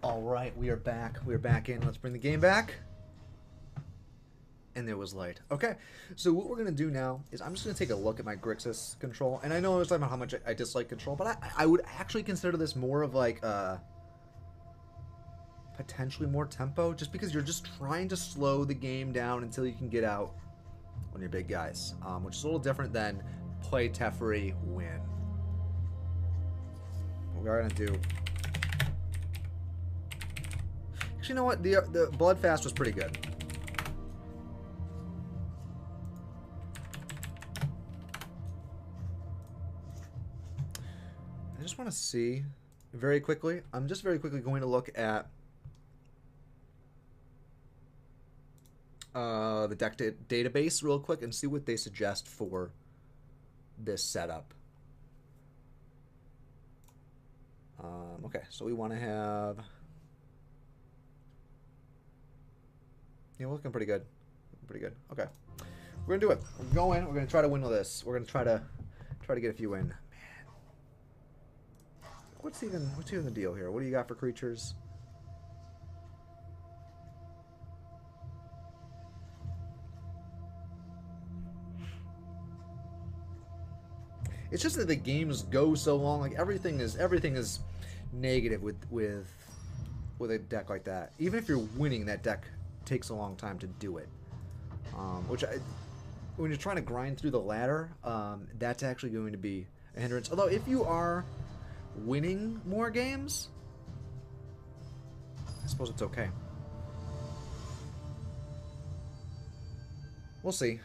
All right, we are back. We are back in. Let's bring the game back. And there was light. Okay, so what we're going to do now is I'm just going to take a look at my Grixis control. And I know I was talking about how much I dislike control, but I would actually consider this more of like potentially more tempo, just because you're just trying to slow the game down until you can get out on your big guys, which is a little different than play Teferi, win. What we are going to do... Actually, you know what? The Bloodfast was pretty good. I just want to see very quickly. I'm just very quickly going to look at the deck database real quick and see what they suggest for this setup. Okay, so we want to have... Yeah, we're looking pretty good. Pretty good. Okay. We're gonna do it. We're going. We're gonna try to win with this. We're gonna try to get a few in. Man. What's even the deal here? What do you got for creatures? It's just that the games go so long. Like everything is negative with a deck like that. Even if you're winning, that deck takes a long time to do it. When you're trying to grind through the ladder, that's actually going to be a hindrance. Although if you are winning more games, I suppose it's okay. We'll see.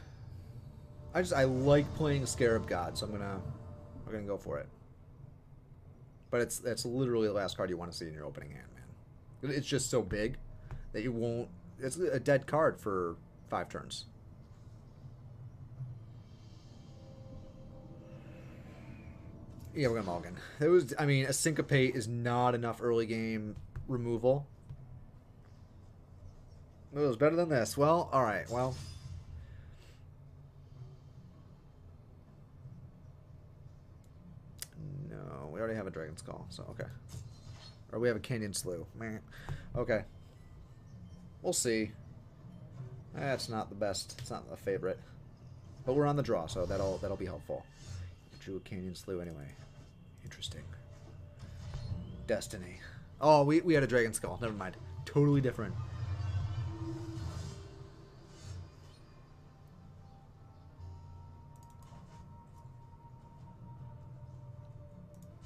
I like playing Scarab God, so we're gonna go for it. But that's literally the last card you want to see in your opening hand, man. It's just so big that you won't. It's a dead card for 5 turns. Yeah, we're gonna mulligan. I mean, a Syncopate is not enough early game removal. It was better than this. Well, all right. Well, no, we already have a Dragon Skull, so okay. Or we have a Canyon Slough. Meh. Okay. We'll see. That's not the best. It's not the favorite. But we're on the draw, so that'll be helpful. Drew a Canyon Slough anyway. Interesting. Destiny. Oh, we had a Dragon Skull. Never mind. Totally different.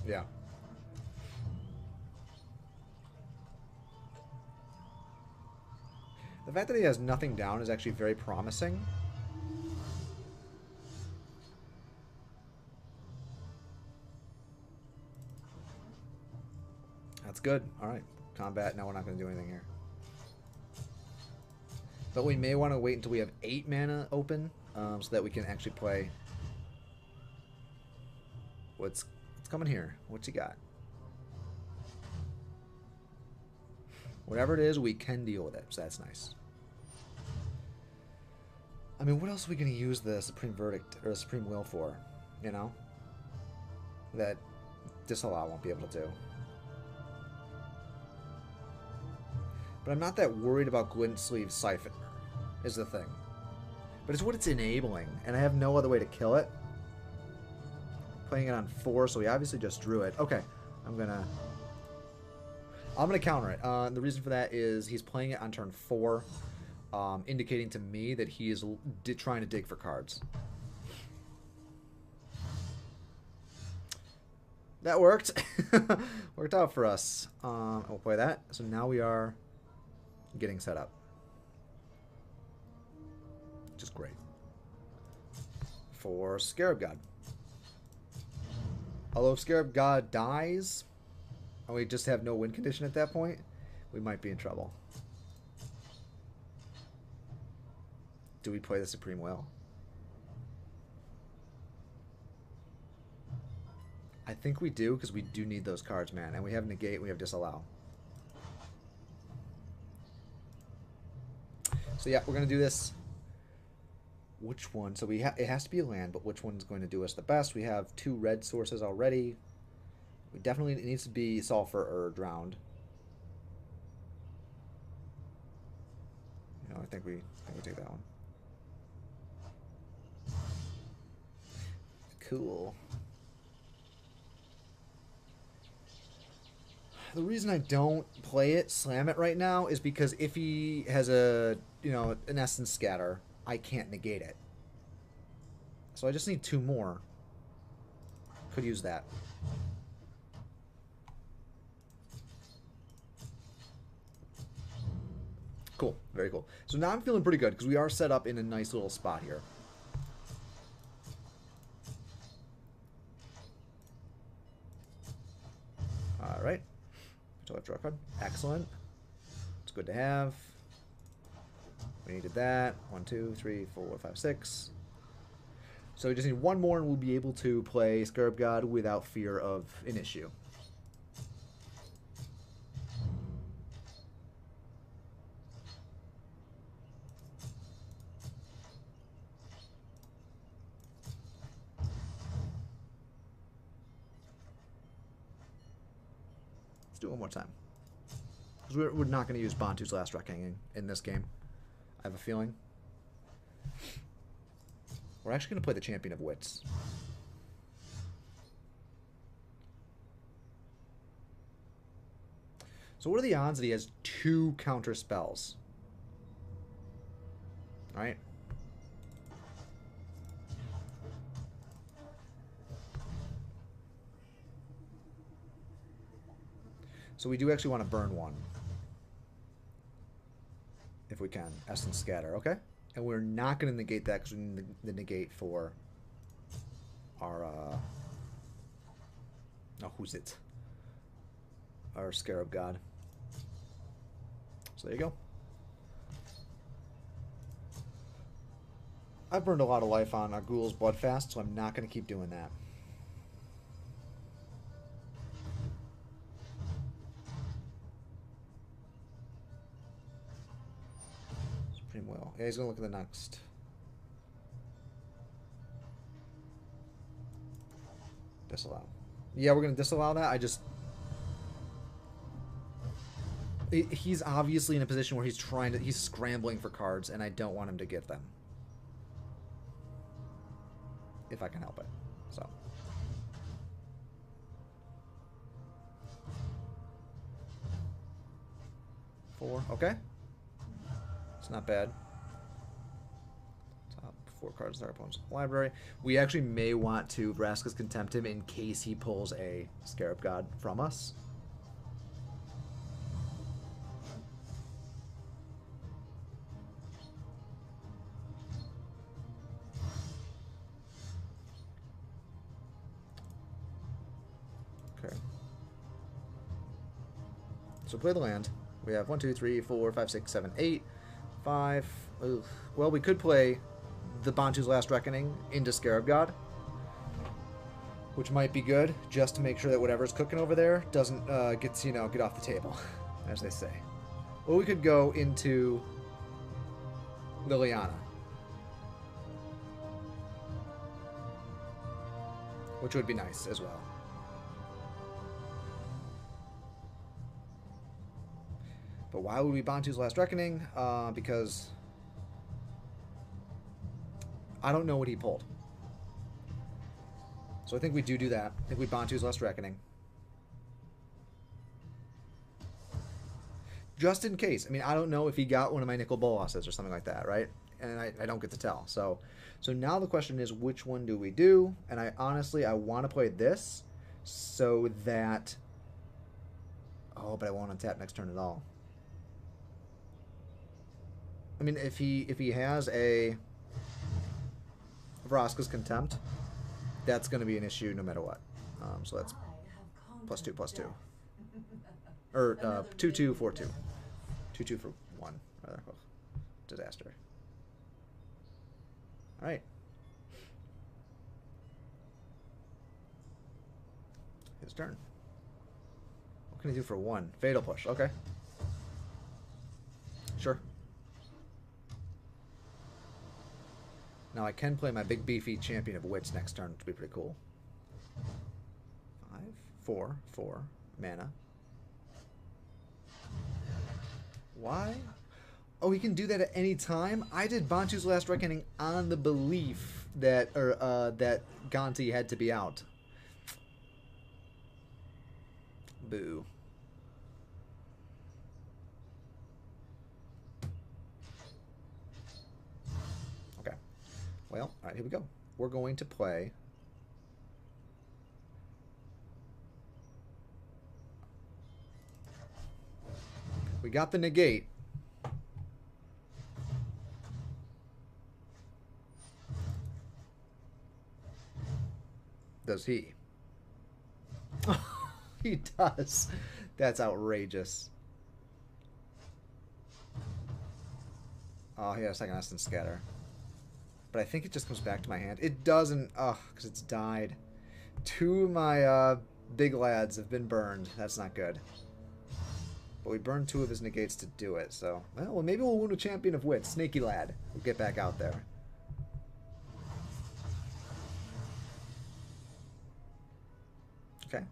Yeah. The fact that he has nothing down is actually very promising. That's good. Alright. Combat. Now we're not going to do anything here. But we may want to wait until we have 8 mana open, so that we can actually play. What's coming here? What's he got? Whatever it is, we can deal with it, so that's nice. I mean, what else are we going to use the Supreme Verdict or the Supreme Will for? You know? That Disallow won't be able to do. But I'm not that worried about Glint Sleeve Siphoner, is the thing. But it's what it's enabling, and I have no other way to kill it. Playing it on 4, so we obviously just drew it. Okay, I'm gonna counter it. The reason for that is he's playing it on turn 4, indicating to me that he is trying to dig for cards. That worked. Worked out for us. We'll play that. So now we are getting set up. Just great. For Scarab God. Although if Scarab God dies, and we just have no win condition at that point, we might be in trouble. Do we play the Supreme Will? I think we do, because we do need those cards, man. And we have Negate, we have Disallow. So yeah, we're going to do this. Which one? So it has to be a land, but which one's going to do us the best? We have 2 red sources already. It needs to be Sulfur or Drowned. You know, I think we take that one. Cool. The reason I don't play it, slam it right now, is because if he has a, you know, an essence scatter, I can't negate it. So I just need 2 more. Could use that. Cool. Very cool. So now I'm feeling pretty good because we are set up in a nice little spot here. All right. Draw card. Excellent. It's good to have. We needed that. 1, 2, 3, 4, 5, 6. So we just need 1 more and we'll be able to play Scarab God without fear of an issue. Let's do it one more time. Because we're not going to use Bantu's Last Reckoning in this game. I have a feeling. We're actually going to play the Champion of Wits. So what are the odds that he has 2 counter spells? Alright. So we do actually want to burn 1. If we can. Essence Scatter, okay? And we're not going to negate that because we need the negate for our, oh, who's it? Our Scarab God. So there you go. I've burned a lot of life on our Ghoul's Bloodfast, so I'm not going to keep doing that. Supreme Will. Yeah, he's going to look at the next. Disallow. Yeah, we're going to disallow that. I just... He's obviously in a position where he's scrambling for cards, and I don't want him to get them. If I can help it. So. Four. Okay. It's not bad. Top 4 cards in our opponent's library. We actually may want to Vraska's Contempt him in case he pulls a Scarab God from us. Okay. So play the land. We have 1, 2, 3, 4, 5, 6, 7, 8, 5. Ugh. Well, we could play the Bantu's Last Reckoning into Scarab God, which might be good, just to make sure that whatever's cooking over there doesn't get off the table, as they say. Or we could go into Liliana, which would be nice as well. But why would we Bantu's Last Reckoning? Because I don't know what he pulled. So I think we do that. I think we Bantu's Last Reckoning. Just in case. I mean, I don't know if he got one of my Nicol Bolas's or something like that, right? And I don't get to tell. So now the question is, which one do we do? And I want to play this so that... Oh, but I won't untap next turn at all. I mean, if he has a Vraska's Contempt, that's going to be an issue no matter what. So that's +2/+2. Or 2/2 4/2. 2/2 for 1 rather. Oh, disaster. All right. His turn. What can he do for 1? Fatal Push. Okay. Sure. Now I can play my big beefy Champion of Wits next turn, which would be pretty cool. 5, 4, mana. Why? Oh, he can do that at any time? I did Bantu's Last Reckoning on the belief that that Gonti had to be out. Boo. Okay. Well, alright, here we go. We're going to play... We got the negate. Does he? He does. That's outrageous. Oh, he had a second Essence Scatter. But I think it just comes back to my hand. It doesn't. Ugh, because it's died. 2 of my big lads have been burned. That's not good. But we burned 2 of his negates to do it, so... Well, maybe we'll wound a Champion of Wit. Snaky lad. We'll get back out there. Okay.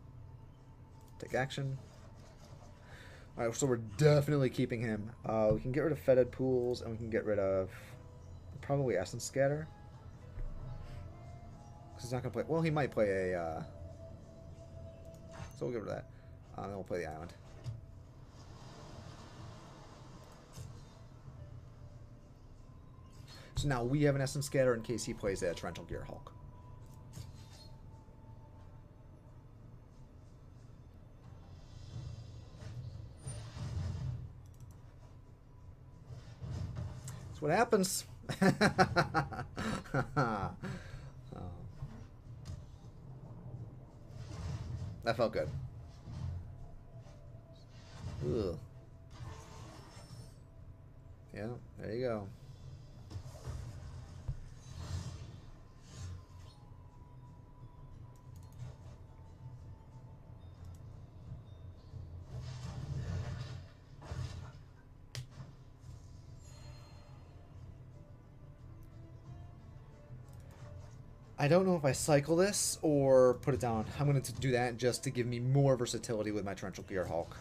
Take action. Alright, so we're definitely keeping him. We can get rid of Fetid Pools, and we can get rid of... Probably Essence Scatter. Because he's not going to play... Well, he might play a... So we'll get rid of that. Then we'll play the island. So now we have an Essence Scatter in case he plays a Torrential Gear Hulk. That's what happens. Oh. That felt good. Ugh. Yeah, there you go. I don't know if I cycle this or put it down. I'm going to do that just to give me more versatility with my Torrential Gear Hulk.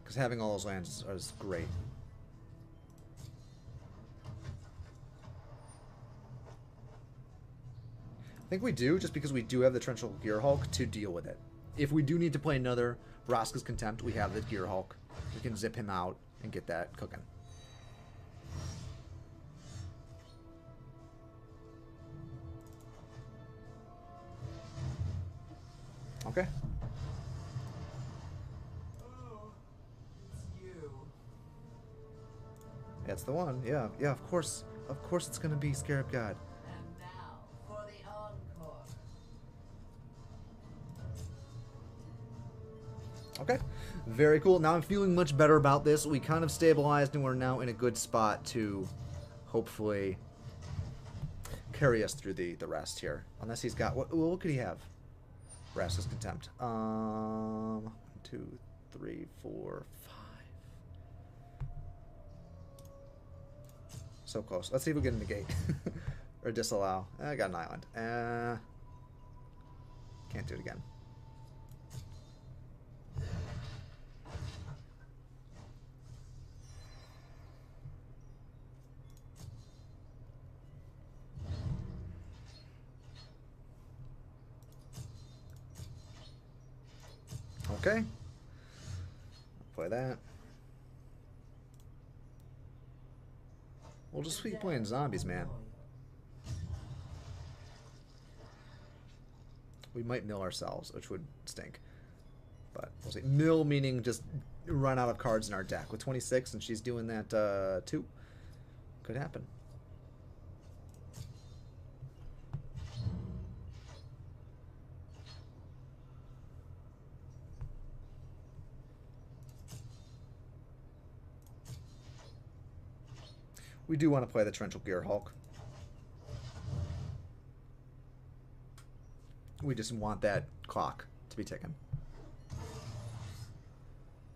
Because having all those lands is great. I think we do, just because we do have the Torrential Gear Hulk to deal with it. If we do need to play another Vraska's Contempt, we have the Gear Hulk. We can zip him out and get that cooking. Okay. Oh, it's you. That's the one. Yeah, yeah, of course. Of course it's gonna be Scarab God. And now for the encore. Okay. Very cool. Now I'm feeling much better about this. We kind of stabilized and we're now in a good spot to hopefully carry us through the rest here. Unless he's got... What could he have? Vraska's Contempt. 1, 2, 3, 4, 5. So close. Let's see if we get a negate. Or disallow. I got an island. Can't do it again. Okay. Play that. We'll just keep playing zombies, man. We might mill ourselves, which would stink. But we'll see. Mill meaning just run out of cards in our deck. With 26, and she's doing that too. Could happen. We do want to play the Torrential Gear Hulk. We just want that clock to be ticking.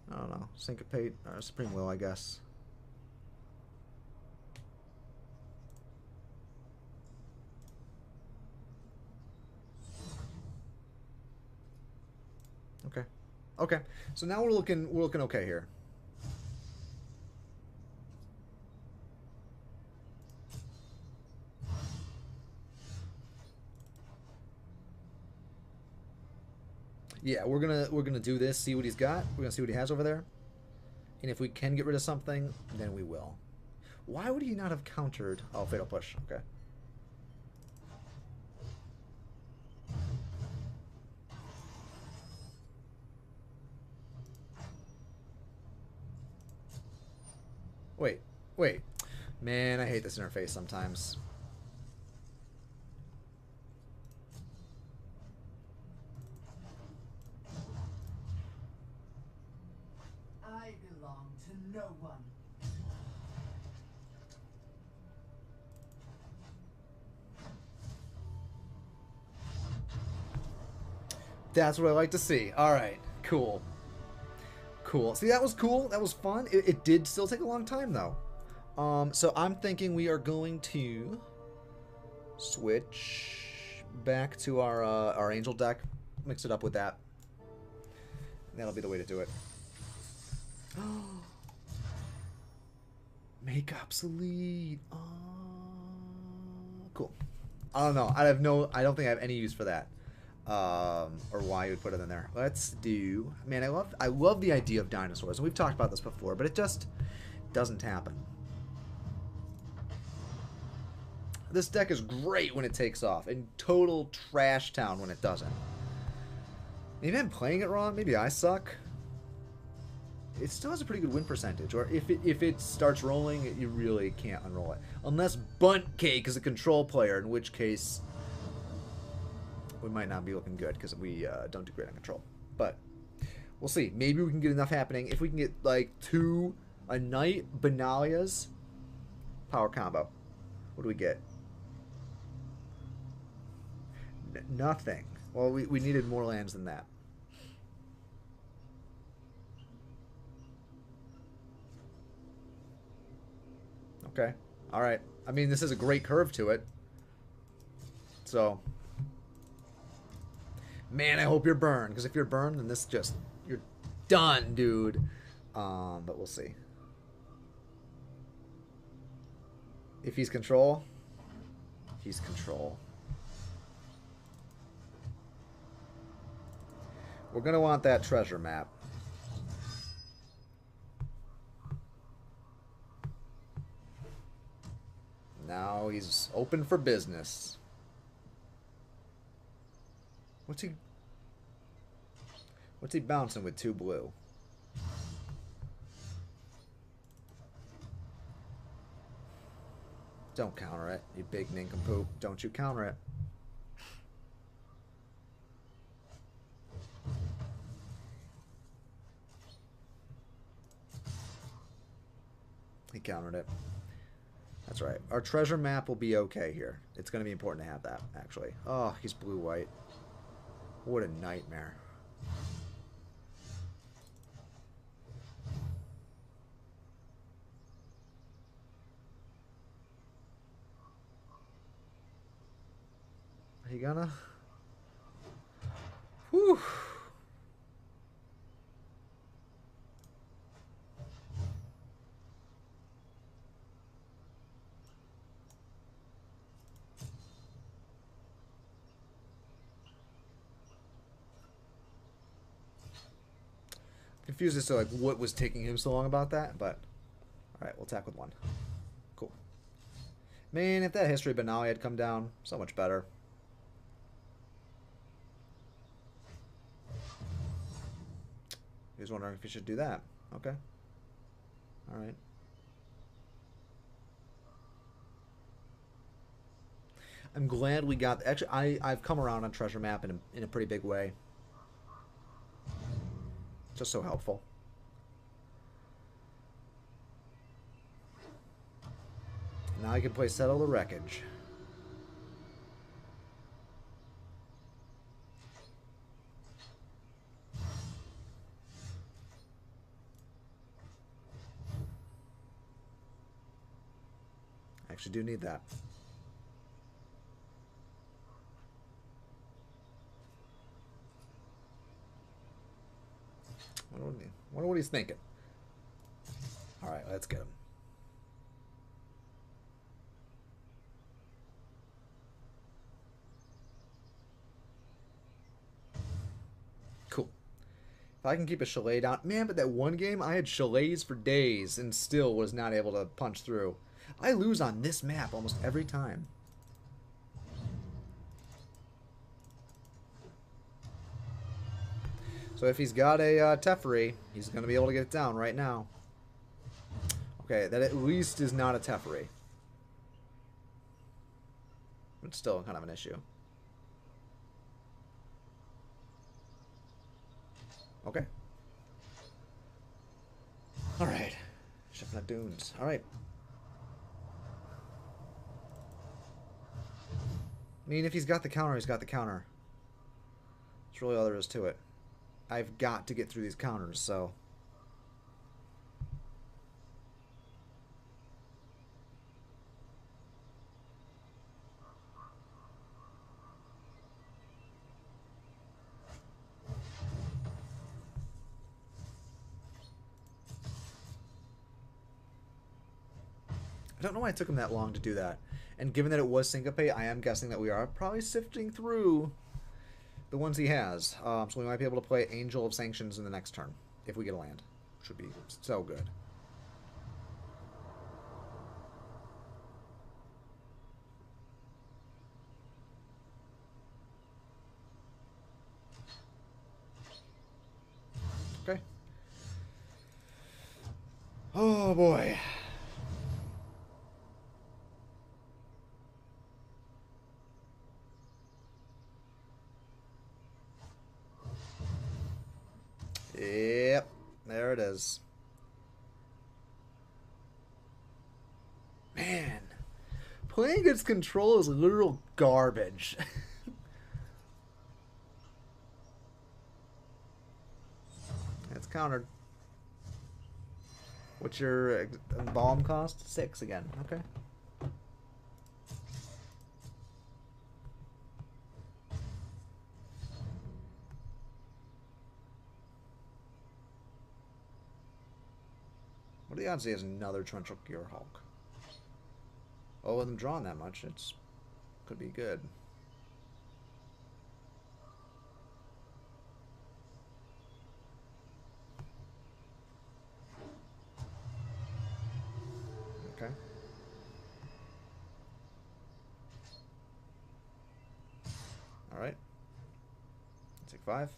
I don't know. Syncopate or Supreme Will, I guess. Okay, so now we're looking okay here. Yeah, we're gonna do this, see what he's got. We're gonna see what he has over there. And if we can get rid of something, then we will. Why would he not have countered? Oh, fatal push. Okay. Wait, wait. Man, I hate this interface sometimes. I belong to no one. That's what I like to see. All right, cool. Cool. See, that was cool. That was fun. It did still take a long time, though. So I'm thinking we are going to switch back to our angel deck. Mix it up with that. That'll be the way to do it. Make obsolete. Cool. I don't know. I don't think I have any use for that. Or why you would put it in there. Let's do. Man, I love the idea of dinosaurs, and we've talked about this before, but it just doesn't happen. This deck is great when it takes off, and total trash town when it doesn't. Maybe I'm playing it wrong. Maybe I suck. It still has a pretty good win percentage, or if it starts rolling, you really can't unroll it. Unless Bunt Cake is a control player, in which case we might not be looking good because we don't do great on control. But we'll see. Maybe we can get enough happening. If we can get like a Knight Benalia's power combo. What do we get? Nothing. Well, we needed more lands than that. Okay. All right. I mean, this is a great curve to it. So, man, I hope you're burned. Because if you're burned, then this just... You're done, dude. But we'll see. If he's control, he's control. We're going to want that treasure map. Now he's open for business. What's he bouncing with 2 blue? Don't counter it, you big nincompoop. Don't you counter it. He countered it. That's right. Our treasure map will be okay here. It's going to be important to have that, actually. Oh, he's blue-white. What a nightmare. Are you gonna? Whew. Confused as to like what was taking him so long about that, but all right, we'll attack with 1. Cool. Man, if that History of Benalia had come down, so much better. He was wondering if he should do that. Okay. All right. I'm glad we got. Actually, I've come around on treasure map in a pretty big way. Just so helpful. Now I can play Settle the Wreckage. I actually do need that. Wonder what he's thinking. Alright, let's get him. Cool. If I can keep a chalet down... Man, but that one game, I had chalets for days and still was not able to punch through. I lose on this map almost every time. So if he's got a Teferi, he's going to be able to get it down right now. Okay, that at least is not a Teferi. It's still kind of an issue. Okay. Alright. Chefnut Dunes. Alright. I mean, if he's got the counter, he's got the counter. That's really all there is to it. I've got to get through these counters, so... I don't know why it took him that long to do that. And given that it was Syncope, I am guessing that we are probably sifting through the ones he has. So we might be able to play Angel of Sanctions in the next turn, if we get a land. Which would be so good. Okay. Oh boy. Yep, there it is. Man, playing against control is literal garbage. It's countered. What's your bomb cost? 6 again. Okay. What are the odds he has another Torrential Gear Hulk? Oh, with him drawing that much, it's could be good. Okay. All right. Take 5.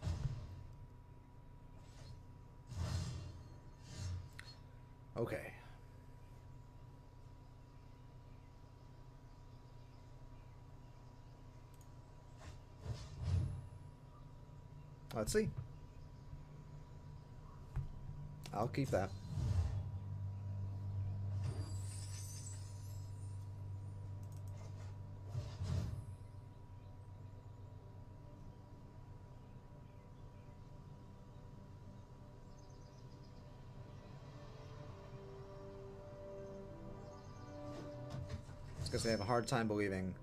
Okay. Let's see. I'll keep that. Because I have a hard time believing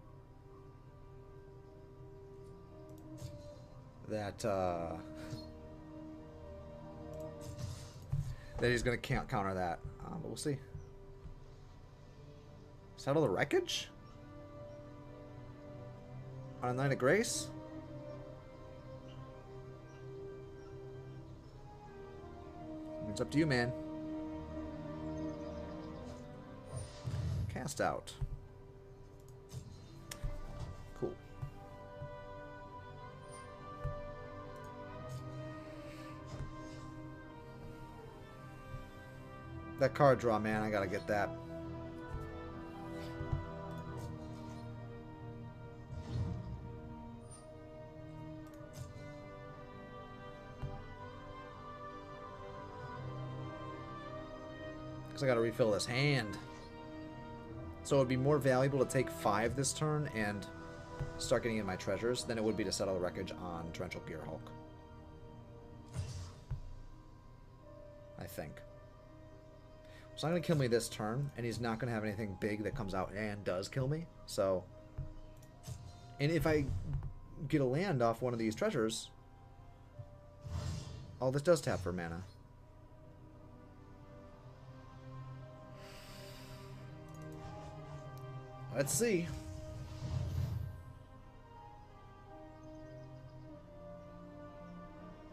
that that he's going to counter that. But we'll see. Settle the Wreckage? On a Night of Grace? It's up to you, man. Cast out. Cool. That card draw, man, I gotta get that. Because I gotta refill this hand. So it would be more valuable to take 5 this turn and start getting in my treasures than it would be to settle the Wreckage on Torrential Gear Hulk. I think. It's not going to kill me this turn, and he's not going to have anything big that comes out and does kill me. So, and if I get a land off one of these treasures, Oh, this does tap for mana. Let's see.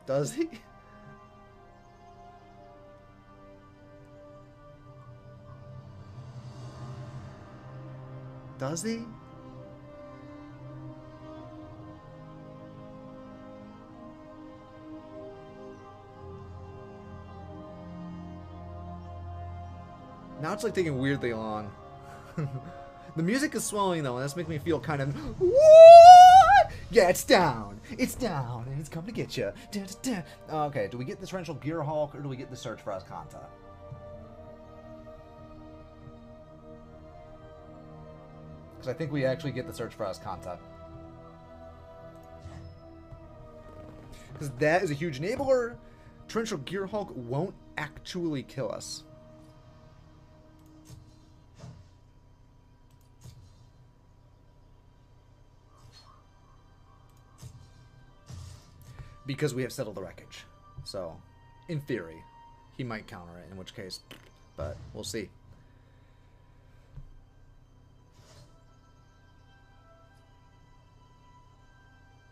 Does he? Does he? Now it's like taking weirdly long. The music is swelling though, and that's making me feel kind of. What? Yeah, it's down. It's down, and it's coming to get you. Okay, do we get the Torrential Gear Hulk, or do we get the Search for Azcanta? Because I think we actually get the Search for Azcanta. Because that is a huge enabler. Torrential Gear Hulk won't actually kill us. Because we have Settled the Wreckage. So, in theory, he might counter it, in which case, but we'll see.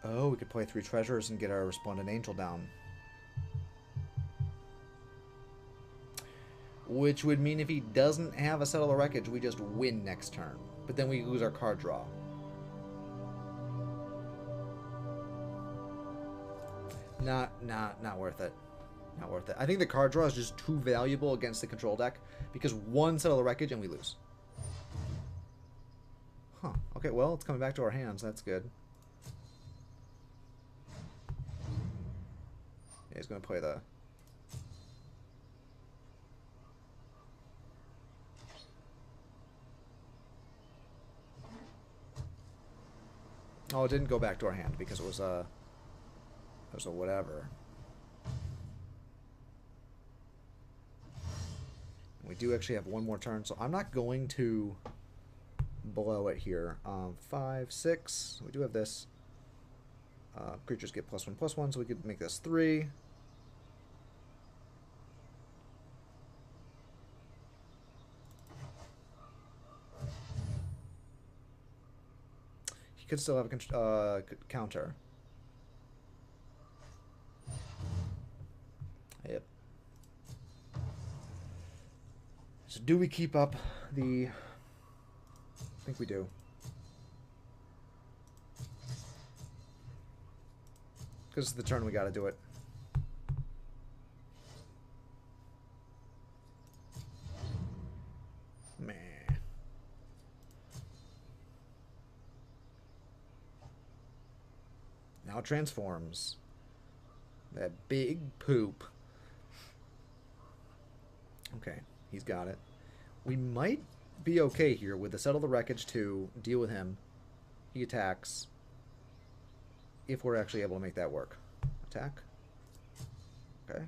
Oh, we could play 3 treasures and get our Resplendent Angel down. Which would mean if he doesn't have a Settle the Wreckage, we just win next turn. But then we lose our card draw. Not worth it. Not worth it. I think the card draw is just too valuable against the control deck because one Settle the Wreckage and we lose. Huh. Okay, well, it's coming back to our hands. That's good. Yeah, he's going to play the... Oh, it didn't go back to our hand because it was a whatever. We do actually have one more turn, so I'm not going to blow it here. 5, 6. We do have this. Creatures get +1/+1, so we could make this 3. He could still have a counter. Yep. So do we keep up the... I think we do. Because it's the turn we got to do it. Meh. Now it transforms. That big poop. Okay, he's got it. We might be okay here with the Settle the Wreckage to deal with him. He attacks. If we're actually able to make that work. Attack. Okay.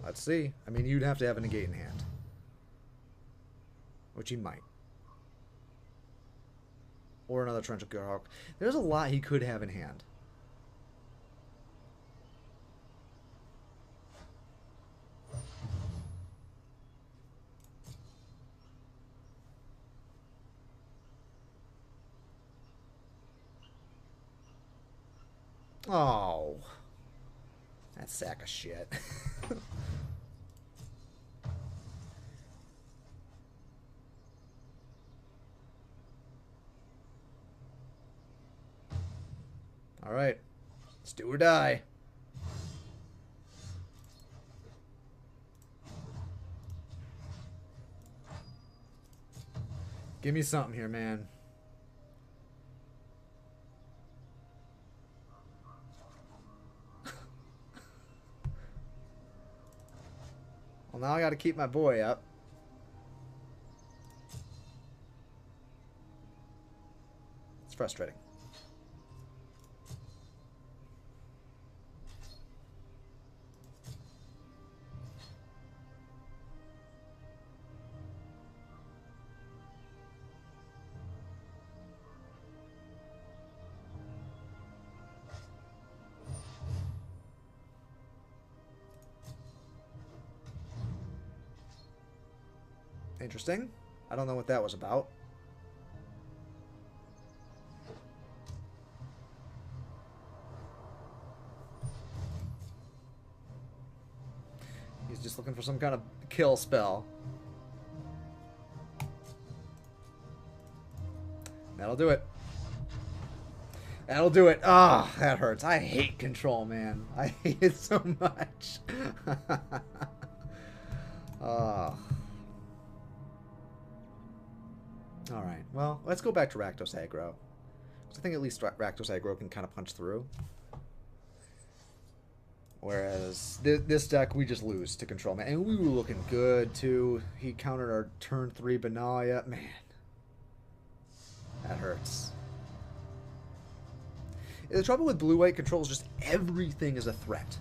Let's see. I mean, you'd have to have a negate in hand. Which he might. Or another Torrential Gear Hulk. There's a lot he could have in hand. Oh. That sack of shit. Alright. Let's do or die. Give me something here, man. Well, now I gotta keep my boy up. It's frustrating. Interesting. I don't know what that was about. He's just looking for some kind of kill spell. That'll do it. That'll do it. Ah, oh, that hurts. I hate control, man. I hate it so much. Oh. Alright, well, let's go back to Rakdos aggro. Because I think at least Rakdos aggro can kind of punch through. Whereas this deck, we just lose to control, man. And we were looking good, too. He countered our turn 3 Benalia. Man. That hurts. The trouble with blue-white control is just everything is a threat.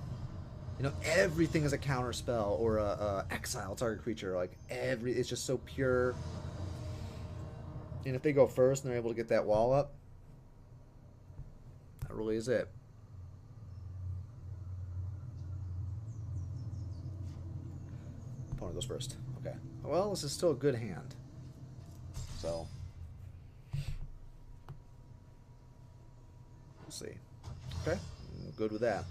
You know, everything is a counter spell or a exile target creature. Like, it's just so pure. And if they go first and they're able to get that wall up, that really is it. Opponent goes first. Okay. Well, this is still a good hand. So, we'll see. Okay. I'm good with that.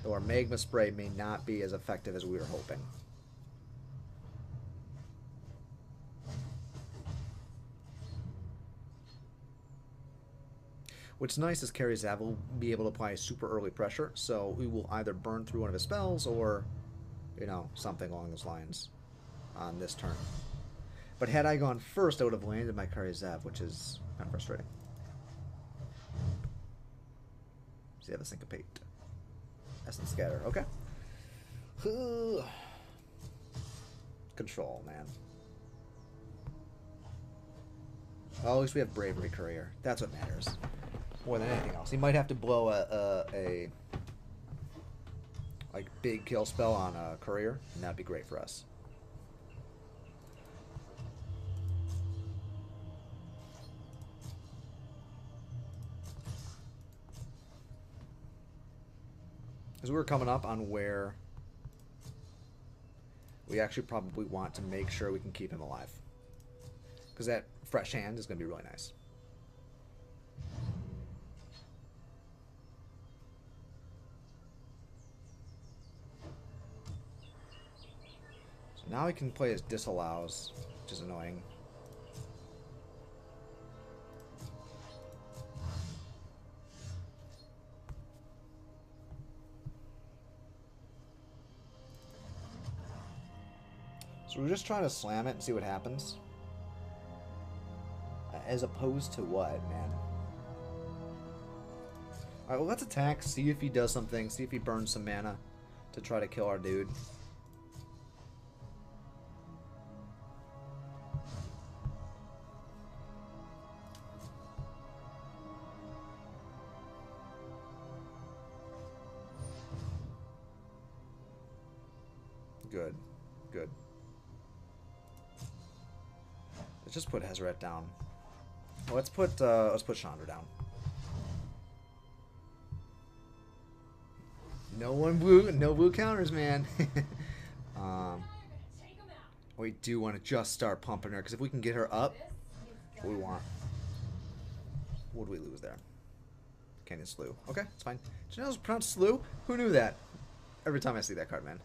Though our Magma Spray may not be as effective as we were hoping. What's nice is Carrie Zav will be able to apply super early pressure, so we will either burn through one of his spells or, you know, something along those lines on this turn. But had I gone first, I would have landed my Carrie Zav, which is kind of frustrating. So you have a Syncopate. Essence Scatter, okay. Control, man. Well, at least we have Bravery Courier. That's what matters. More than anything else. He might have to blow a like big kill spell on a Courier, and that'd be great for us. Because we're coming up on where we actually probably want to make sure we can keep him alive. Because that fresh hand is going to be really nice. So now he can play his Disallows, which is annoying. So we're just trying to slam it and see what happens. As opposed to what, man? Alright, well, let's attack, see if he does something, see if he burns some mana to try to kill our dude. Good. Good. Let's just put Hezret down. Well, let's put Chandra down. No blue counters, man. We do want to just start pumping her, because if we can get her up, that's what we want. What do we lose there? Canyon Slew. Okay, it's fine. Did you know it was pronounced Slew? Who knew that? Every time I see that card, man.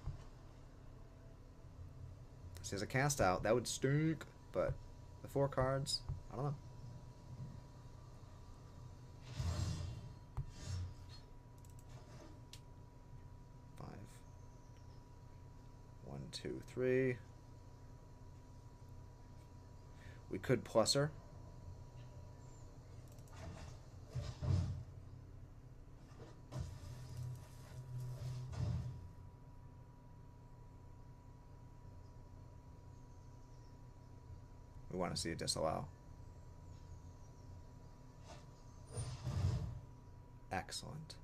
See, as a cast out, that would stink, but the 4 cards, I don't know. One, two, three. We could plus her. We want to see a disallow. Excellent.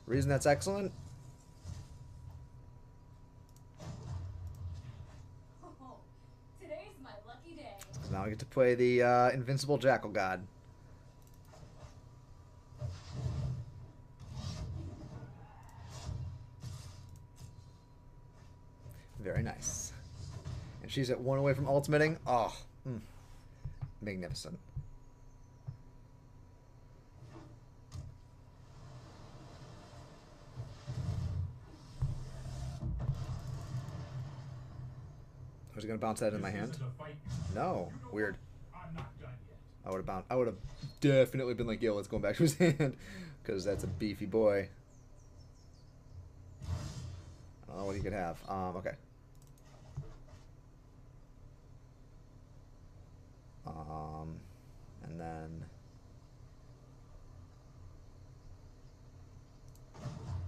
Reason that's excellent? Today's my lucky day. Because now I get to play the Invincible Jackal God. Very nice. And she's at 1 away from ultimating. Oh, magnificent. Was he gonna bounce that in my hand? No. Weird. I would have definitely been like, yo, let's go back to his hand. Because that's a beefy boy. I don't know what he could have. Okay. And then...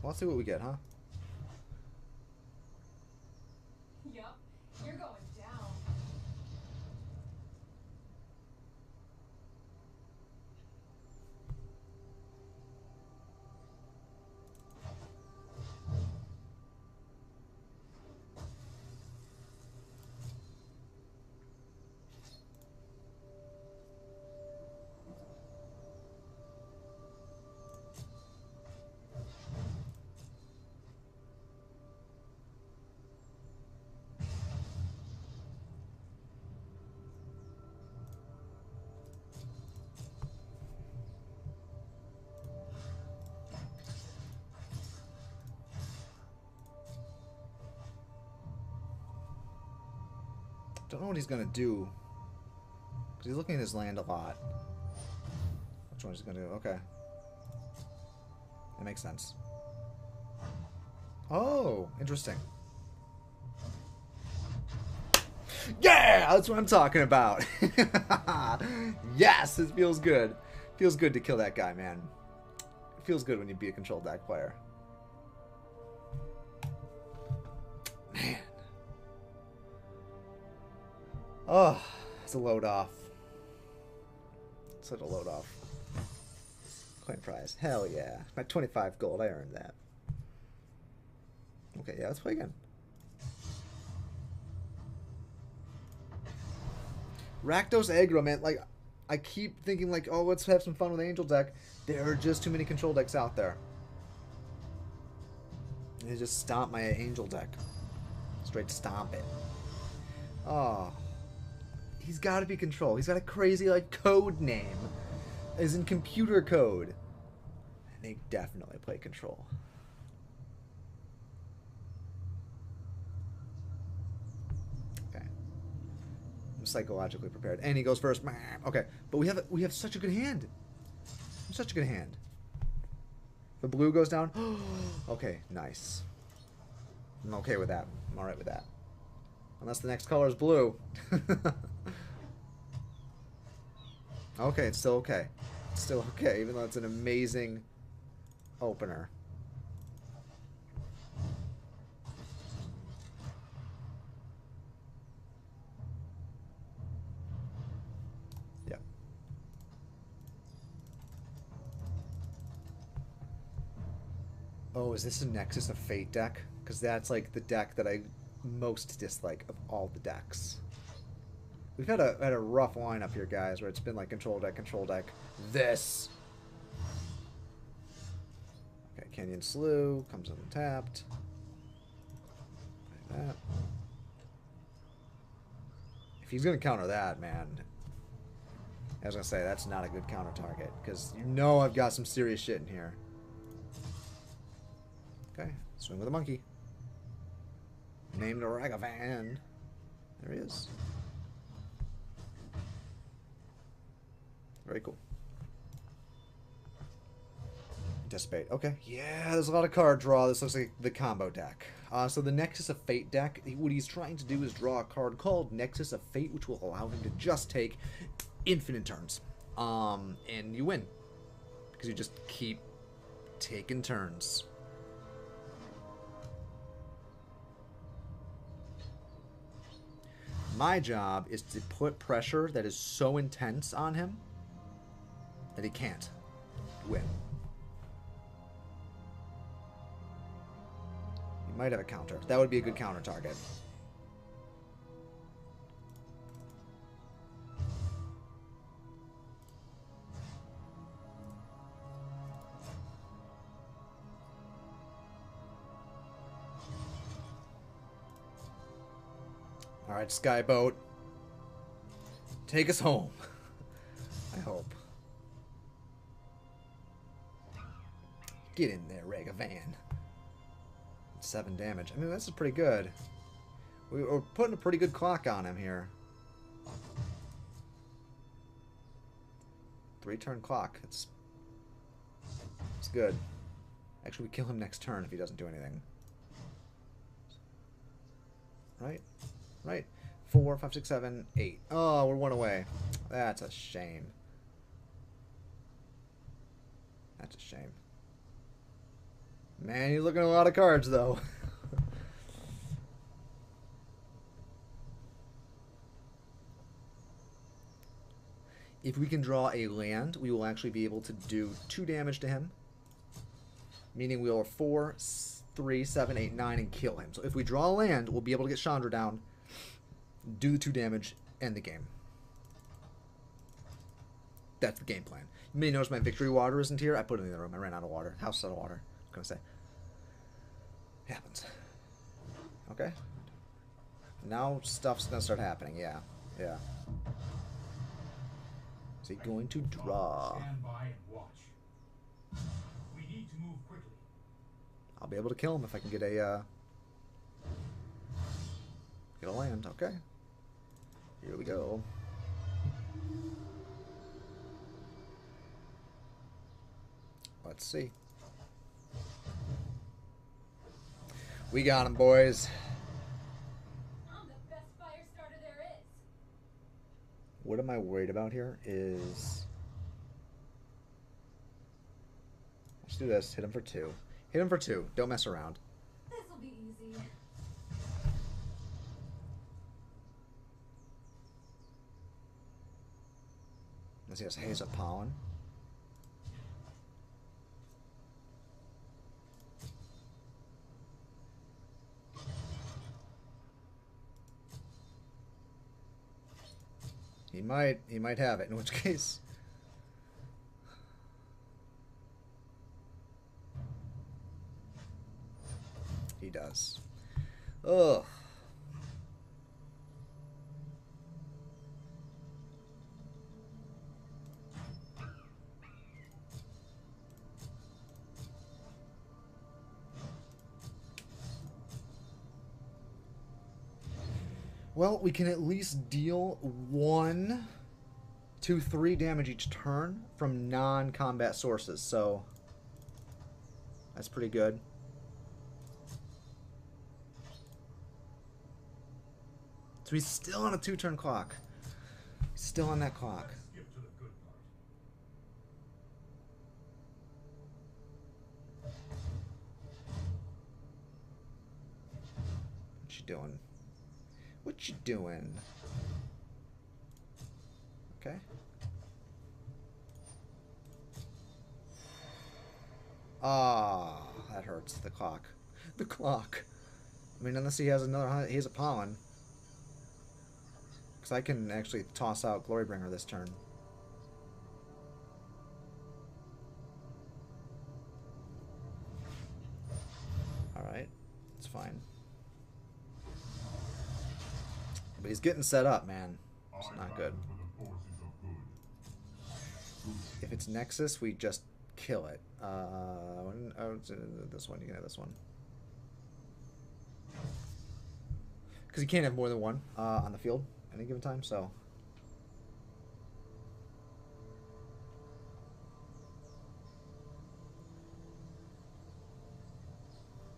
Well, let's see what we get, huh? Yup, you're going down. Don't know what he's gonna do. Because he's looking at his land a lot. Which one is he gonna do? Okay. That makes sense. Oh, interesting. Yeah, that's what I'm talking about. Yes, it feels good. Feels good to kill that guy, man. It feels good when you beat a control deck player. Man. Oh, it's a load off. Such a load off. Coin prize. Hell yeah. My 25 gold. I earned that. Okay, yeah, let's play again. Rakdos aggro, man. Like, I keep thinking, like, oh, let's have some fun with Angel deck. There are just too many control decks out there. And they just stomp my Angel deck. Straight stomp it. Oh. He's got to be control. He's got a crazy, like, code name. As in computer code. And they definitely play control. Okay. I'm psychologically prepared. And he goes first. Okay. But we have such a good hand. Such a good hand. The blue goes down. Okay, nice. I'm okay with that. I'm alright with that. Unless the next color is blue. Okay, it's still okay. It's still okay, even though it's an amazing opener. Yep. Oh, is this a Nexus of Fate deck? Because that's like the deck that I most dislike of all the decks. We've had a rough lineup here, guys, where it's been like control deck, this. Okay, Canyon Slew comes untapped. Like that. If he's gonna counter that, man, I was gonna say that's not a good counter target because you know I've got some serious shit in here. Okay, swing with a monkey. Named Ragavan. There he is. Very cool. Anticipate. Okay. Yeah, there's a lot of card draw. This looks like the combo deck. So the Nexus of Fate deck, what he's trying to do is draw a card called Nexus of Fate, which will allow him to just take infinite turns. And you win. Because you just keep taking turns. My job is to put pressure that is so intense on him that he can't win. He might have a counter. That would be a good counter target. Alright, Skyboat. Take us home. I hope. Get in there, Ragavan. 7 damage. I mean, this is pretty good. We're putting a pretty good clock on him here. 3-turn clock. It's good. Actually, we kill him next turn if he doesn't do anything. Right? Right. 4, 5, 6, 7, 8. Oh, we're 1 away. That's a shame. That's a shame. Man, he's looking at a lot of cards, though. If we can draw a land, we will actually be able to do 2 damage to him. Meaning we'll 4, 3, 7, 8, 9, and kill him. So if we draw a land, we'll be able to get Chandra down, do the 2 damage, end the game. That's the game plan. You may notice my victory water isn't here. I put it in the room. I ran out of water. House out of water. I was going to say. It happens. Okay. Now stuff's going to start happening. Yeah. Yeah. Is he going to draw? Stand by and watch. We need to move quickly. I'll be able to kill him if I can get a land. Okay. Here we go. Let's see. We got him, boys. I'm the best fire starter there is. What am I worried about here is... Let's do this. Hit him for 2. Hit him for 2. Don't mess around. This'll be easy. Let's see, it's Haze of Pollen. He might have it, in which case... He does. Ugh. Well, we can at least deal 1, 2, 3 damage each turn from non-combat sources, so that's pretty good. So he's still on a 2-turn clock. He's still on that clock. Skip to the good part. What you doing? What you doing? Okay. Ah, that hurts. The clock. The clock. I mean, unless he has another... He has a pollen. Because I can actually toss out Glorybringer this turn. Alright. It's fine. But he's getting set up, man. It's not good. If it's Nexus, we just kill it. This one. You can have this one. Because you can't have more than one on the field at any given time, so...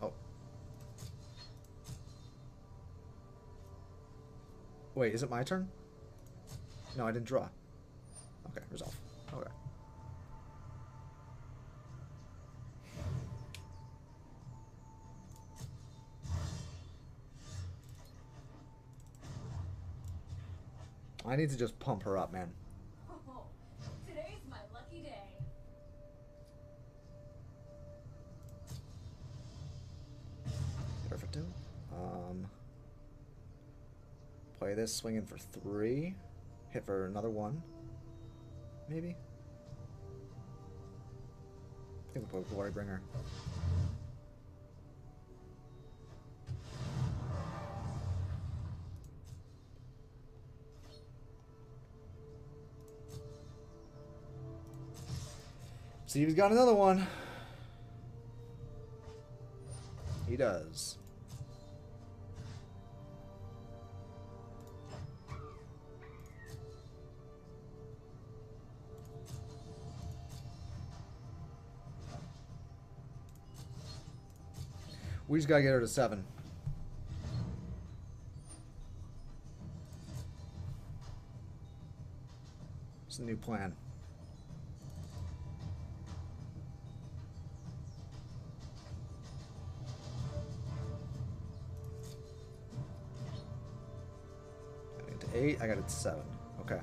Oh. Wait, is it my turn? No, I didn't draw. Okay, resolve. Okay. I need to just pump her up, man. Oh, today's my lucky day. Hit her for 2. Play this, swing in for 3. Hit for another 1. Maybe? I think we'll play Glorybringer. see if he's got another one. He does. We just gotta get her to 7. It's a new plan. I got it to 8. I got it to 7. Okay.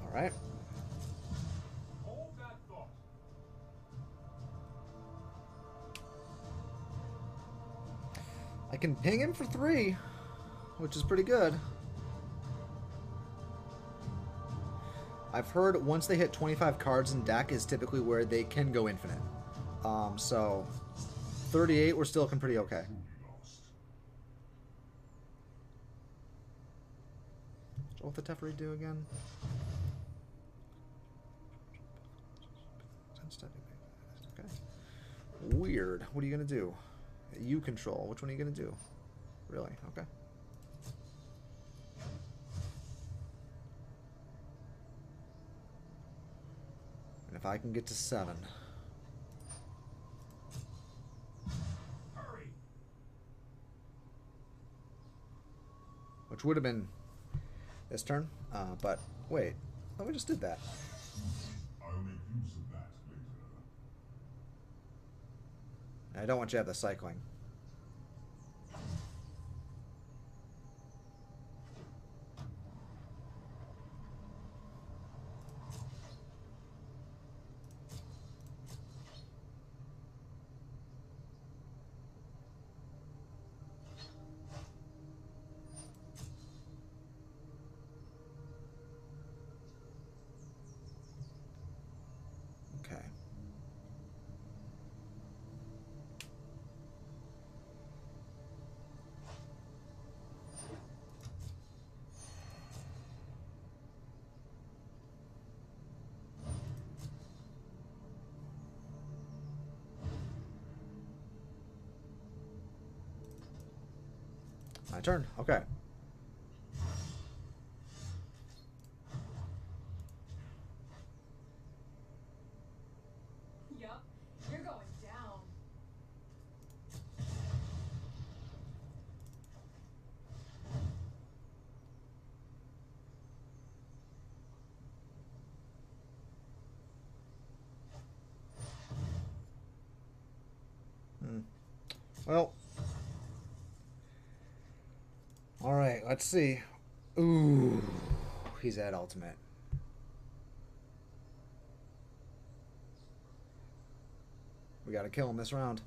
All right. Hold that thought. I can ping him for 3, which is pretty good. I've heard once they hit 25 cards in deck is typically where they can go infinite. So 38, we're still looking pretty okay. What did the Teferi do again? Okay. Weird. What are you gonna do? You control. Which one are you gonna do? Really? Okay. And if I can get to 7. Hurry. Which would have been this turn. But wait. Oh, we just did that. I'll make use of that later. I don't want you to have the cycling. Okay. My turn. Okay. Yup, you're going down. Well. Alright, let's see. Ooh. He's at ultimate. We gotta kill him this round.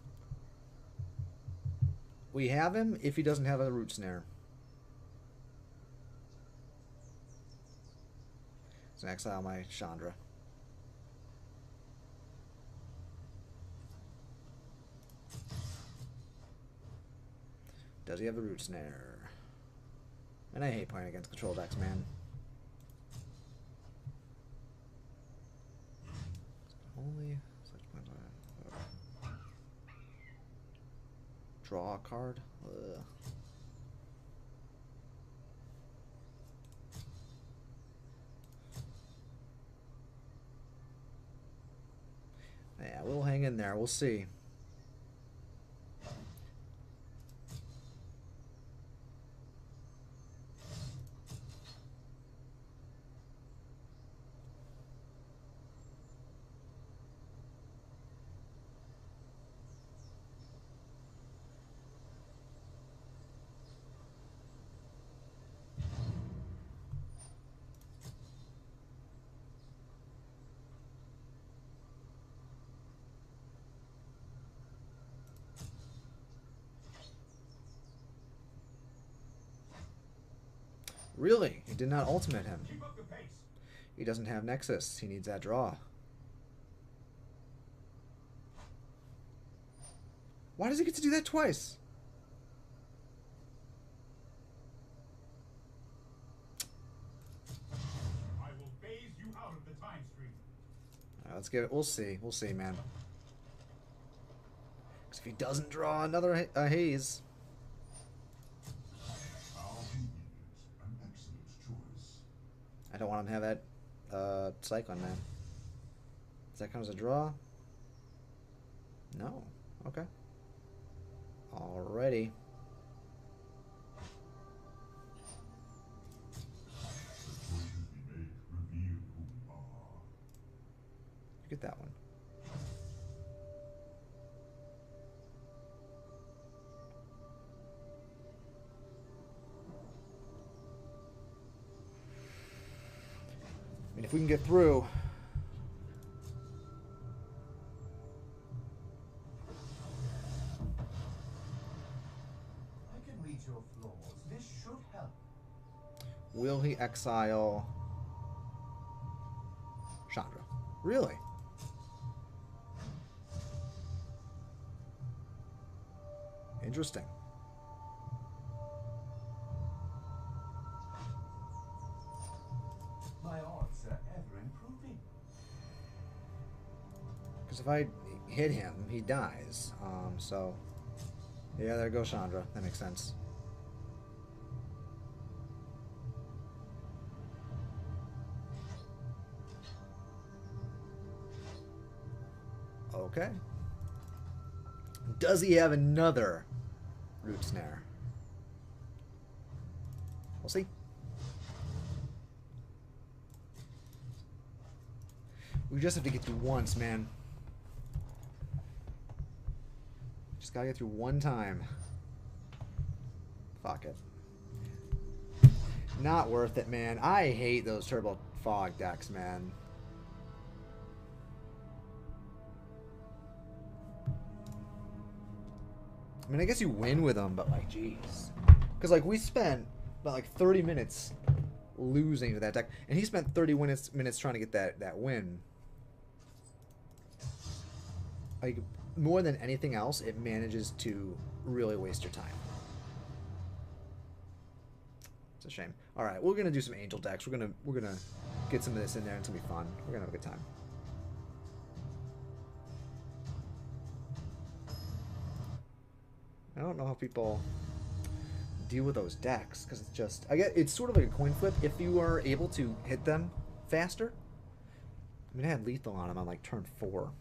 We have him if he doesn't have a root snare. So exile my Chandra. Does he have the root snare? And I hate playing against control decks, man. Only such points. Draw a card. Ugh. Yeah, we'll hang in there. We'll see. Really? He did not ultimate him. Keep up the pace. He doesn't have Nexus. He needs that draw. Why does he get to do that twice? I will phase you out of the time stream. All right, let's get it. We'll see. We'll see, man. Because if he doesn't draw another haze... An excellent choice. I don't want him to have that Cyclone, man. Does that count as a draw? No. Okay. Alrighty. You get that one. I mean, if we can get through... I can read your flaws. This should help. Will he exile Chandra? Really? Interesting. My odds are ever improving. Because if I hit him, he dies. So, yeah, there goes Chandra. That makes sense. Okay. Does he have another root snare? We'll see. We just have to get through once, man. Just gotta get through one time. Fuck it. Not worth it, man. I hate those Turbo Fog decks, man. I mean, I guess you win with them, but like, jeez. Because like we spent about like 30 minutes losing to that deck, and he spent 30 minutes trying to get that win. Like, more than anything else, it manages to really waste your time. It's a shame. All right, we're gonna do some angel decks. We're gonna get some of this in there, and it's gonna be fun. We're gonna have a good time. I don't know how people deal with those decks, because it's just, it's sort of like a coin flip if you are able to hit them faster. I mean, I had lethal on him on like turn 4.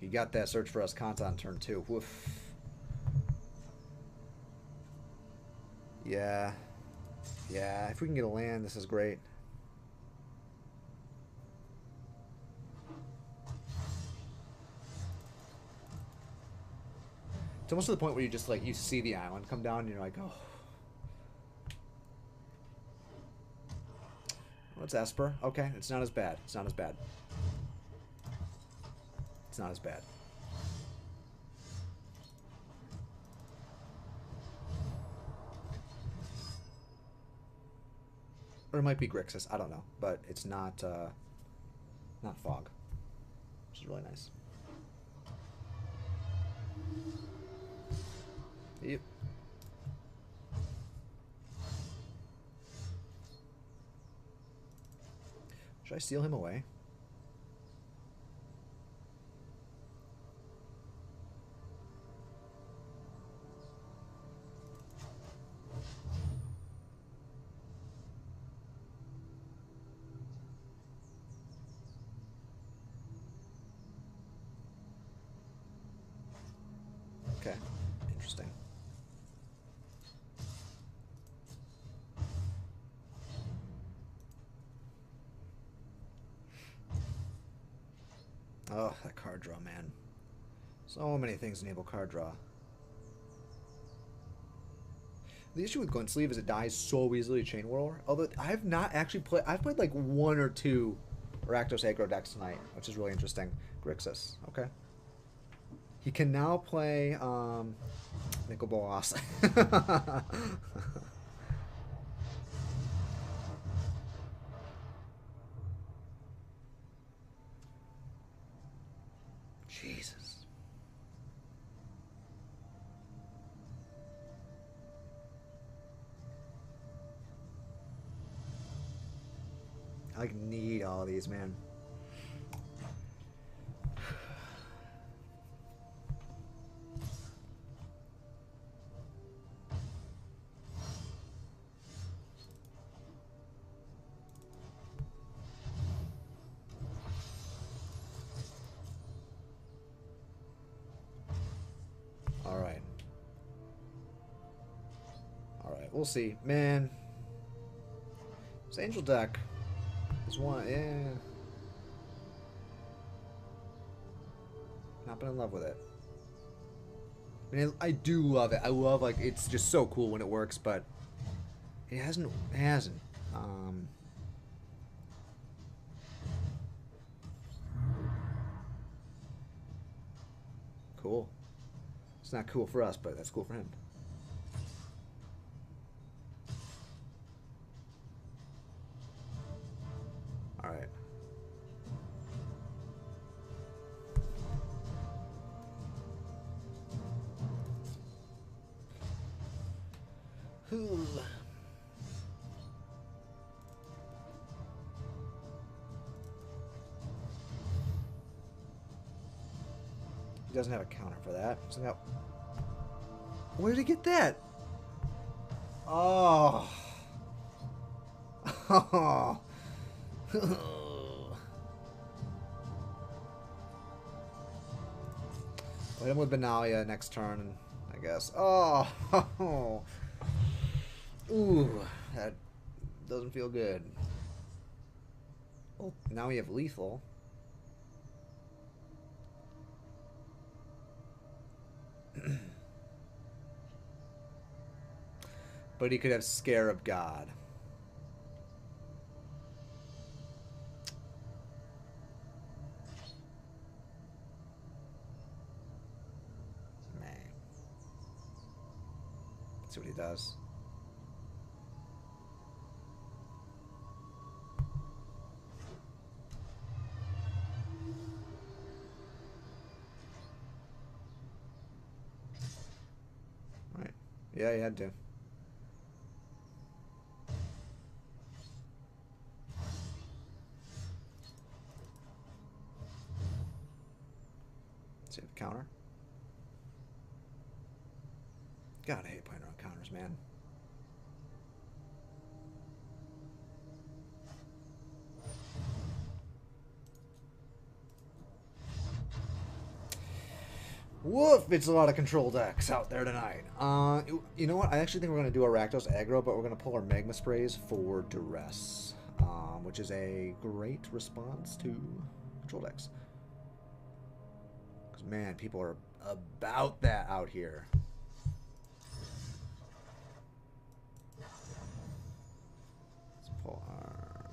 He got that Search for Us content on turn 2. Woof. Yeah. Yeah, if we can get a land, this is great. It's almost to the point where you just like, you see the island come down and you're like, oh. What's Esper? Okay, it's not as bad. It's not as bad. It's not as bad. Or it might be Grixis, I don't know. But it's not not Fog. Which is really nice. Yep. Should I steal him away? Okay, interesting. Oh, that card draw, man. So many things enable card draw. The issue with Glint Sleeve is it dies so easily to Chain Whirler. Although I have not actually played, I've played like 1 or 2 Rakdos aggro decks tonight, which is really interesting. Grixis, okay. He can now play Nicol Bolas. Jesus. I like need all of these, man. Alright. Alright, we'll see. Man. This angel deck is one, yeah. Not been in love with it. I mean, I do love it. I love, like, it's just so cool when it works, but it hasn't. Cool. It's not cool for us, but that's cool for him. All right. He doesn't have a counter for that. Where did he get that? Oh. Oh. Hit him with Benalia next turn, I guess. Oh. Ooh. That doesn't feel good. Oh, now we have lethal. But he could have Scarab God. Man. Let's see what he does. Alright. Yeah, he had to. Counter. God, I hate playing around counters, man. Woof! It's a lot of control decks out there tonight. You know what? I actually think we're going to do a Rakdos aggro, but we're going to pull our Magma Sprays for Duress, which is a great response to control decks. Man, people are about that out here. Let's pull our...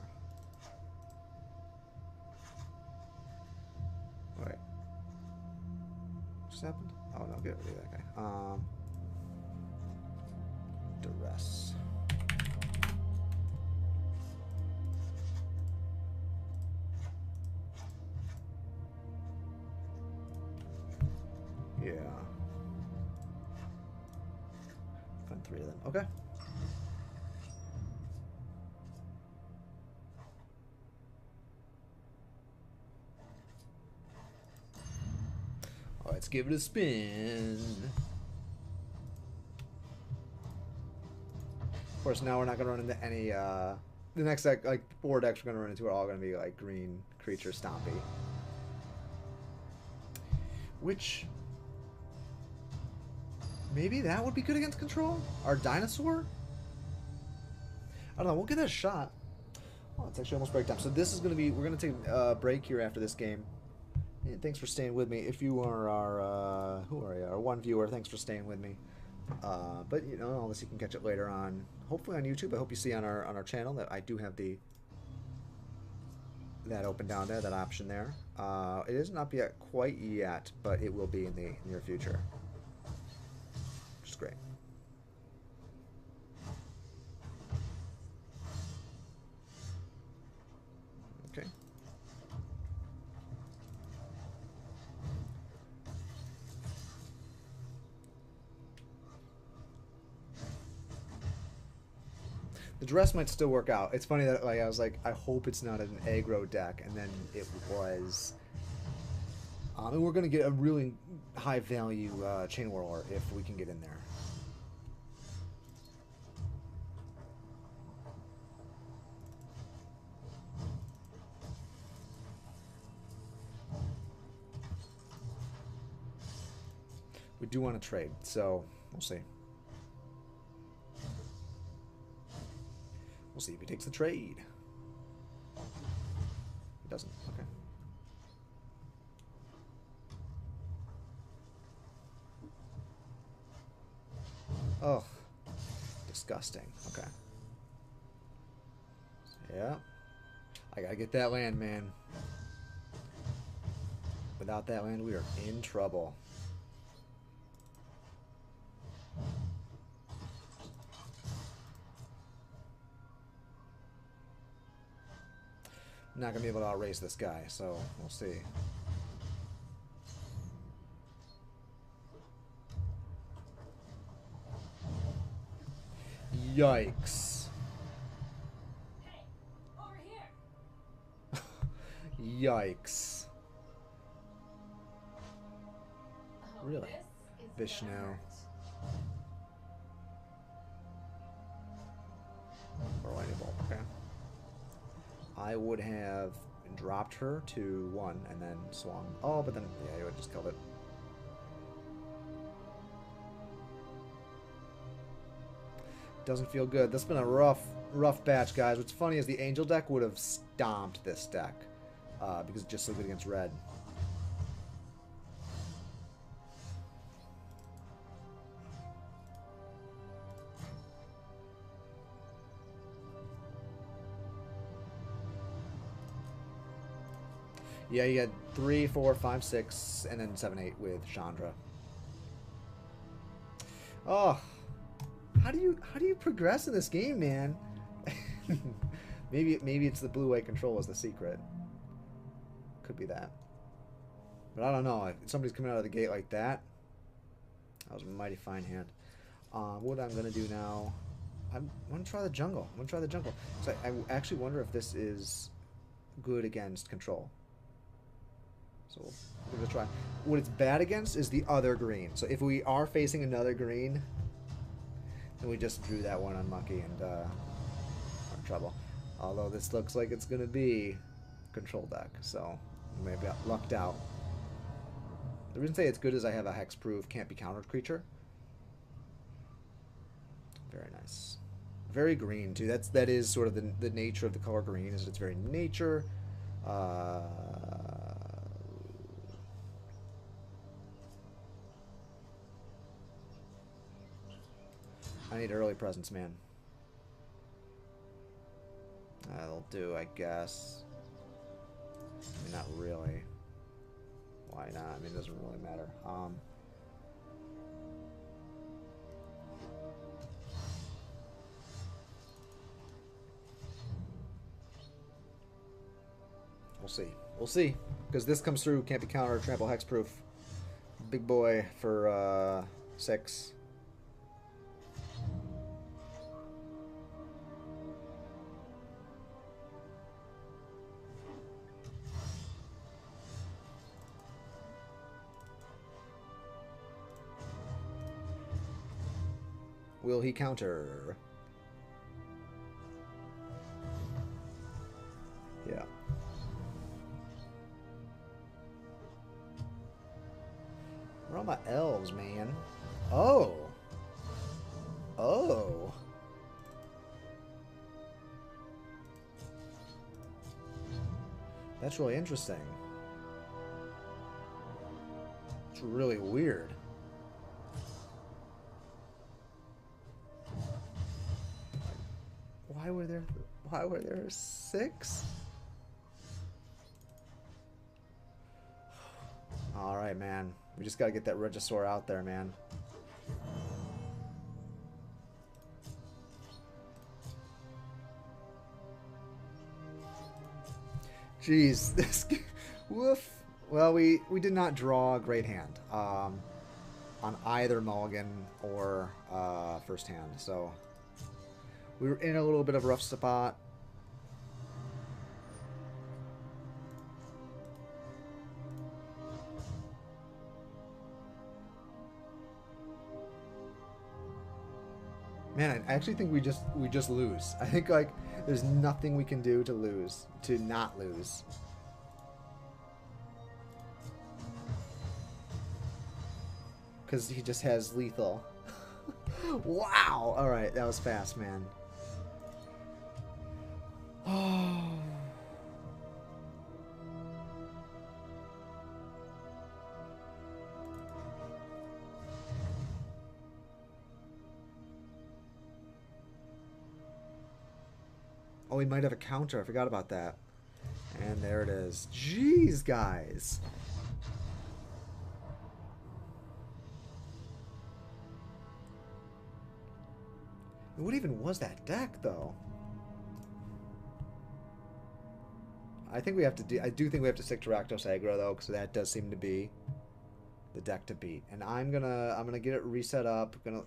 Wait. What just happened? Oh, no, get rid of that guy. Duress. Yeah. Find 3 of them. Okay. Let's give it a spin. Of course, now we're not going to run into any, the next deck, like 4 decks we're going to run into are all going to be like green creature stompy. Which... maybe that would be good against control? Our dinosaur? I don't know. We'll give it a shot. Oh, it's actually almost break time. So this is going to be... we're going to take a break here after this game. And thanks for staying with me. If you are our... who are you? Our one viewer, thanks for staying with me. But, you know, unless you can catch it later on. Hopefully on YouTube. I hope you see on our channel that I do have the... that open down there, that option there. It is not yet quite yet, but it will be in the near future. Which is great. Okay. The dress might still work out. It's funny that like I was like, I hope it's not an aggro deck, and then it was. And we're gonna get a really high value Chain Whirler if we can get in there. We do want to trade, so we'll see. We'll see if he takes the trade. He doesn't. Okay. Oh, disgusting. Okay. Yeah. I gotta get that land, man. Without that land, we are in trouble. Not gonna be able to outrace this guy, so we'll see. Yikes. Hey, over here. Yikes. Oh, Really? this is Vishnu. gonna hurt. Or lightning bolt, okay. I would have dropped her to 1 and then swung. Oh, but then, yeah, you would have just killed it. Doesn't feel good. This has been a rough batch, guys. What's funny is the Angel deck would have stomped this deck because it's just so good against red. Yeah, you had 3, 4, 5, 6, and then 7, 8 with Chandra. Oh, how do you progress in this game, man? maybe it's the blue-white control is the secret. Could be that, but I don't know. If somebody's coming out of the gate like that, that was a mighty fine hand. What I'm gonna do now? I'm gonna try the jungle. So I actually wonder if this is good against control. So we're going to try. What it's bad against is the other green. So if we are facing another green, then we just drew that one unlucky and are in trouble. Although this looks like it's going to be control deck, so we may have got lucked out. The reason I say it's good is I have a hexproof, can't be countered creature. Very nice. Very green too. That is sort of the nature of the color green, is it's very nature. I need early presence, man. That'll do, I guess. I mean, not really. Why not? I mean, it doesn't really matter. We'll see. We'll see. Because this comes through, can't be countered, trample hexproof. Big boy for 6. Will he counter? Yeah. Where are all my elves, man? Oh. Oh. That's really interesting. It's really weird. Why were there 6? All right, man. We just got to get that Regisaur out there, man. Jeez, this woof. Well, we did not draw a great hand on either mulligan or first hand, so We were in a little bit of a rough spot. Man, I actually think we just lose. I think like there's nothing we can do to lose, to not lose. Because he just has lethal. Wow! Alright, that was fast, man. Oh. Oh, we might have a counter. I forgot about that. And there it is. Jeez, guys. What even was that deck, though? I think we have to do. I do think we have to stick to Rakdos aggro though, because that does seem to be the deck to beat. And I'm gonna get it reset up. Gonna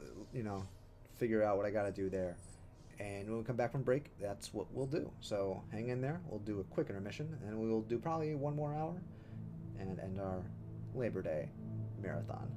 figure out what I gotta do there. And when we come back from break, that's what we'll do. So hang in there. We'll do a quick intermission, and we will do probably one more hour, and end our Labor Day marathon.